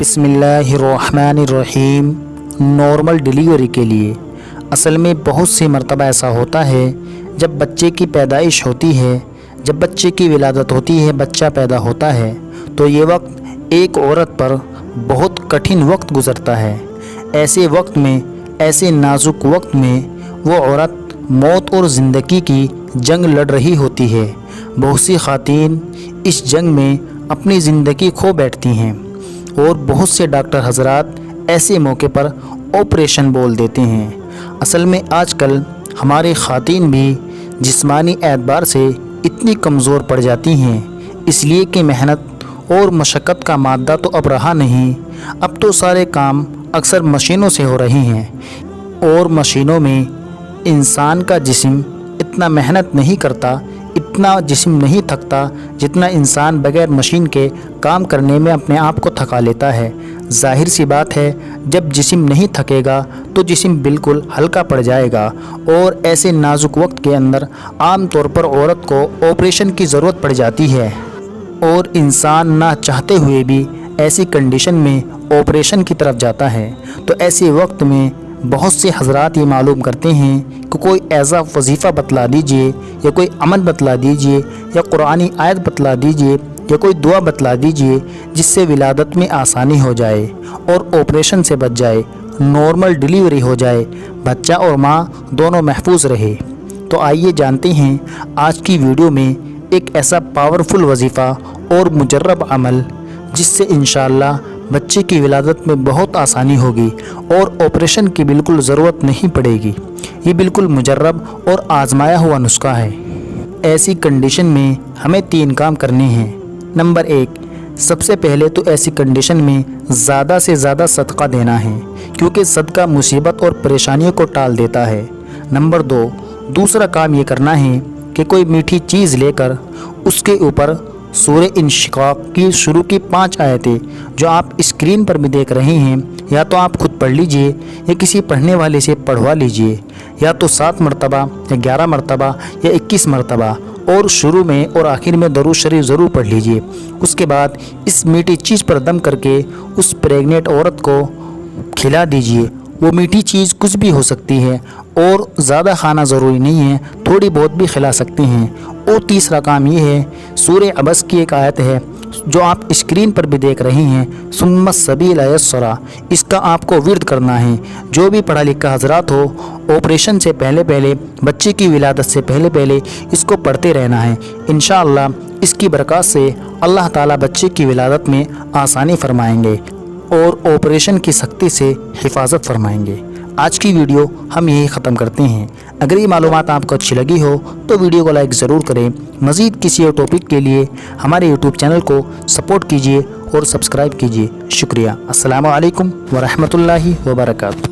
बिस्मिल्लाहिर्रहमानिर्रहीम। Normal delivery के लिए असल में बहुत सी मरतबा ऐसा होता है जब बच्चे की पैदाइश होती है, जब बच्चे की विलादत होती है, बच्चा पैदा होता है, तो ये वक्त एक औरत पर बहुत कठिन वक्त गुज़रता है। ऐसे वक्त में, ऐसे नाजुक वक्त में वो औरत मौत और ज़िंदगी की जंग लड़ रही होती है। बहुत सी ख़वातीन इस जंग में अपनी ज़िंदगी खो बैठती हैं और बहुत से डॉक्टर हजरात ऐसे मौके पर ऑपरेशन बोल देते हैं। असल में आजकल हमारी ख़वातीन भी जिस्मानी एतबार से इतनी कमज़ोर पड़ जाती हैं, इसलिए कि मेहनत और मशक्क़त का मादा तो अब रहा नहीं। अब तो सारे काम अक्सर मशीनों से हो रहे हैं और मशीनों में इंसान का जिस्म इतना मेहनत नहीं करता, इतना जिस्म नहीं थकता जितना इंसान बगैर मशीन के काम करने में अपने आप को थका लेता है। ज़ाहिर सी बात है, जब जिस्म नहीं थकेगा तो जिस्म बिल्कुल हल्का पड़ जाएगा और ऐसे नाजुक वक्त के अंदर आम तौर पर औरत को ऑपरेशन की ज़रूरत पड़ जाती है और इंसान ना चाहते हुए भी ऐसी कंडीशन में ऑपरेशन की तरफ जाता है। तो ऐसे वक्त में बहुत से हजरात ये मालूम करते हैं कि कोई ऐसा वजीफ़ा बतला दीजिए या कोई अमल बतला दीजिए या कुरानी आयत बतला दीजिए या कोई दुआ बतला दीजिए जिससे विलादत में आसानी हो जाए और ऑपरेशन से बच जाए, नॉर्मल डिलीवरी हो जाए, बच्चा और माँ दोनों महफूज रहे। तो आइए जानते हैं आज की वीडियो में एक ऐसा पावरफुल वजीफ़ा और मुजर्रब अमल जिससे इंशाअल्लाह बच्चे की विलादत में बहुत आसानी होगी और ऑपरेशन की बिल्कुल ज़रूरत नहीं पड़ेगी। ये बिल्कुल मुजर्रब और आजमाया हुआ नुस्खा है। ऐसी कंडीशन में हमें 3 काम करने हैं। नंबर 1, सबसे पहले तो ऐसी कंडीशन में ज़्यादा से ज़्यादा सदका देना है, क्योंकि सदका मुसीबत और परेशानियों को टाल देता है। नंबर 2, दूसरा काम ये करना है कि कोई मीठी चीज़ लेकर उसके ऊपर सूरह इंशिकाक की शुरू की 5 आयतें जो आप स्क्रीन पर भी देख रहे हैं, या तो आप खुद पढ़ लीजिए या किसी पढ़ने वाले से पढ़वा लीजिए, या तो 7 मरतबा या 11 मरतबा या 21 मरतबा, और शुरू में और आखिर में दरूद शरीफ ज़रूर पढ़ लीजिए। उसके बाद इस मीठी चीज़ पर दम करके उस प्रेग्नेंट औरत को खिला दीजिए। वो मीठी चीज़ कुछ भी हो सकती है और ज़्यादा खाना ज़रूरी नहीं है, थोड़ी बहुत भी खिला सकते हैं। और तीसरा काम ये है, सूरह अबस की एक आयत है जो आप स्क्रीन पर भी देख रहे हैं, सुम्मा सबीला यस्सरा, इसका आपको विर्द करना है। जो भी पढ़ा लिखा हजरात हो, ऑपरेशन से पहले पहले, बच्चे की विलादत से पहले पहले इसको पढ़ते रहना है। इंशाअल्लाह इसकी बरकत से अल्लाह ताला बच्चे की विलादत में आसानी फरमाएंगे और ऑपरेशन की सख्ती से हिफाजत फरमाएंगे। आज की वीडियो हम यही ख़त्म करते हैं। अगर ये मालूमात आपको अच्छी लगी हो तो वीडियो को लाइक ज़रूर करें। मज़ीद किसी और टॉपिक के लिए हमारे यूट्यूब चैनल को सपोर्ट कीजिए और सब्सक्राइब कीजिए। शुक्रिया। अस्सलामु अलैकुम व रहमतुल्लाहि व बरकातहू।